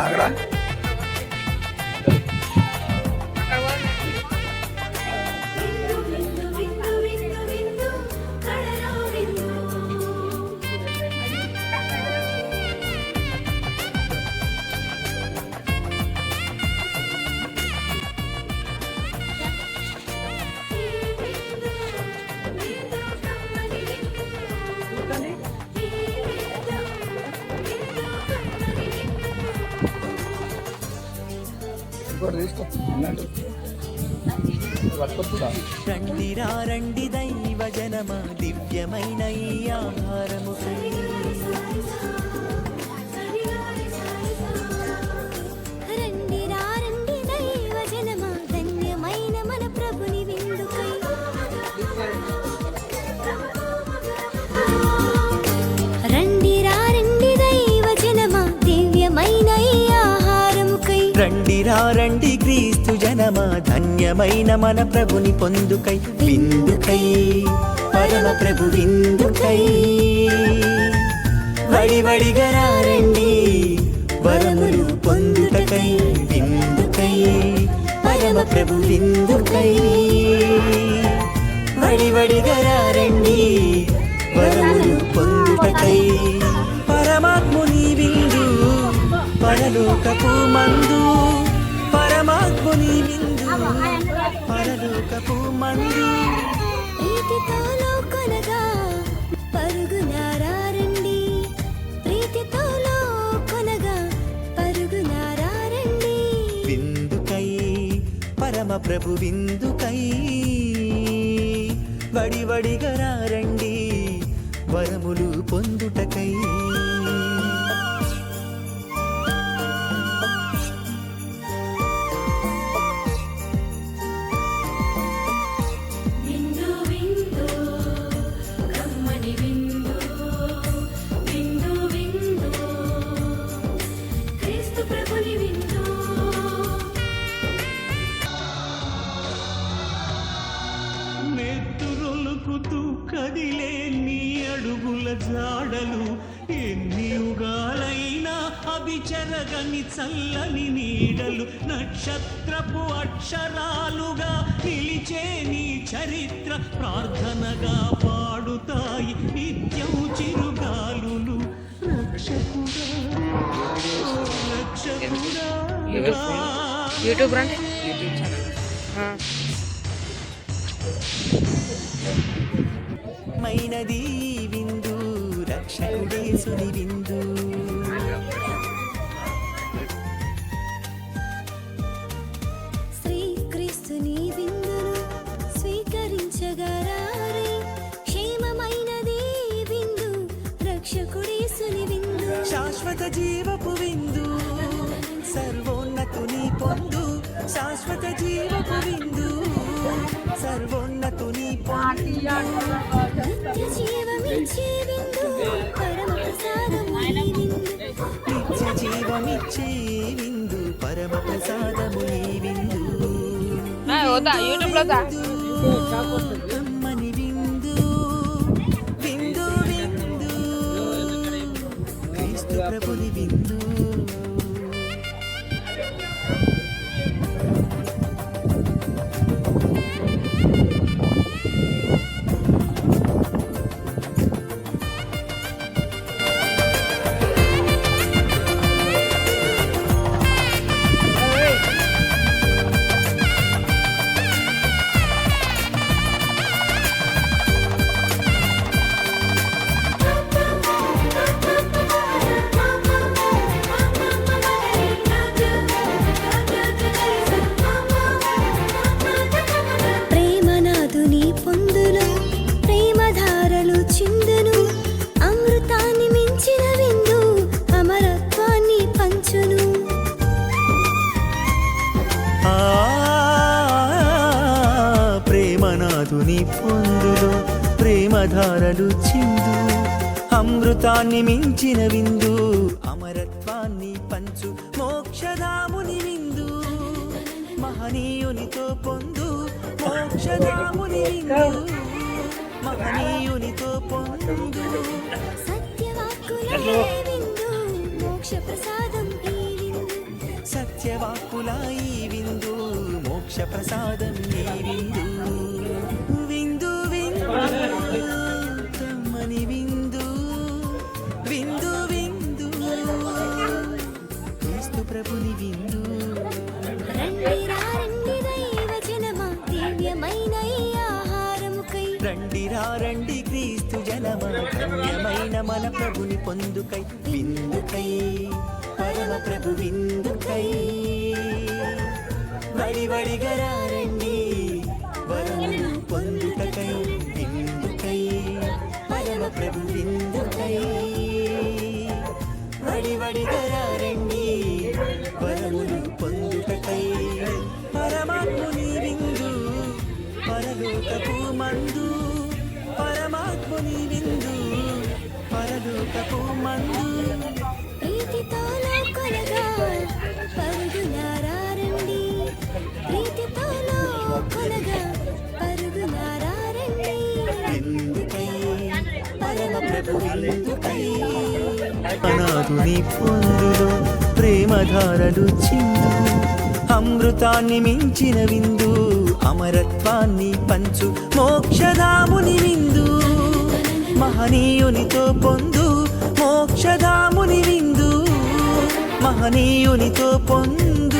ఆగరా రండిరా రండి దైవ జనమ దివ్యమైన ఈ ఆహారము రండిరా రండి దైవ జనమ ధన్యమైన మన ప్రభుని విందుకై రండిరా రండి దైవ జనమ దివ్యమైన ఈ ఆహారముకై రండిరా రండి క్రీస్తు జనమా ధన్యమైన మన ప్రభుని పొందుకై విందుకై పరమ ప్రభు విందుకై వడివడిగా రండి వరములు పొందుటకై విందుకై పరమ ప్రభు విందుకై వడివడిగా రండి వరములు పొందుటకై పరమాత్ముని విందు పరలోకపు మందు పరమాత్ముని విందు పరలోకపు మందు ప్రీతితో లోకొనగా పరుగునారా రండి ప్రీతితో లోకొనగా పరుగునారా రండి విందుకై పరమ ప్రభు విందుకై వడివడిగా రండి వరములు పొందుటకై కదిలే నీ అడుగుల జాడలు ఎన్ని యుగాలైనా అభిచరగని చల్లని నీడలు నక్షత్రపు అక్షరాలుగా నిలిచే నీ చరిత్ర ప్రార్థనగా పాడుతాయి నిత్యం చిరుగాలులు రక్షకుడా రక్షకుడా యూట్యూబ్ రండి మైనది విందు రక్షకుడేసుని విందు శ్రీక్రీస్తుని విందును స్వీకరించగరారే క్షేమమైనది విందు రక్షకుడేసుని విందు శాశ్వత జీవపు విందు సర్వోన్నతుని పొందు శాశ్వత జీవపు విందు సర్వోన్నతుని పొందు నిత్య జీవమిచ్చే విందు పరమ ప్రసాదము ఈ విందు నిత్య జీవమిచ్చే విందు పరమ ప్రసాదము ఈ విందు యూట్యూబ్ లో కమ్మని విందు విందు విందు క్రీస్తు ప్రభుని విందు ప్రేమధారలు చిందు అమృతాన్ని మించిన విందు అమరత్వాన్ని పంచు మోక్షధాముని విందు మహనీయునితో పొందు మోక్షధాముని విందు మహనీయునితో పొందు సత్యవాక్కుల విందు మోక్ష ప్రసాదం ఈ విందు సత్యవాక్కుల ఈ విందు మోక్ష ప్రసాదం ఈ విందు విందు విందు కమ్మని విందు విందు విందు క్రీస్తు ప్రభుని విందు రండి రండి దైవ జనమా దివ్యమైన ఈ ఆహారముకై రండి రండి క్రీస్తు జనమ ధన్యమైన మన ప్రభుని పొందుకై విందుకై పరమ ప్రభు విందుకై వడివడిగా రండి వరములు పొందుటకై విందుకై పరమ ప్రభు విందుకై వడివడిగా రండి వరములు పొందుటకై పరమాత్ముని విందు పరలోకపు మందు పరమాత్ముని విందు పరలోకపు మందు ప్రీతితో లోకొలగా పరుగులారా రండి ప్రీతితో లోకొలగా పరుగులారా రండి విందుకై పరమ ప్రభు విందుకై అనాథుని పొందులో ప్రేమధారలు చిందు అమృతాన్ని మించిన విందు అమరత్వాన్ని పంచు మోక్షధాముని విందు మహనీయునితో పొందు మోక్షధాముని విందు మహనీయునితో పొందు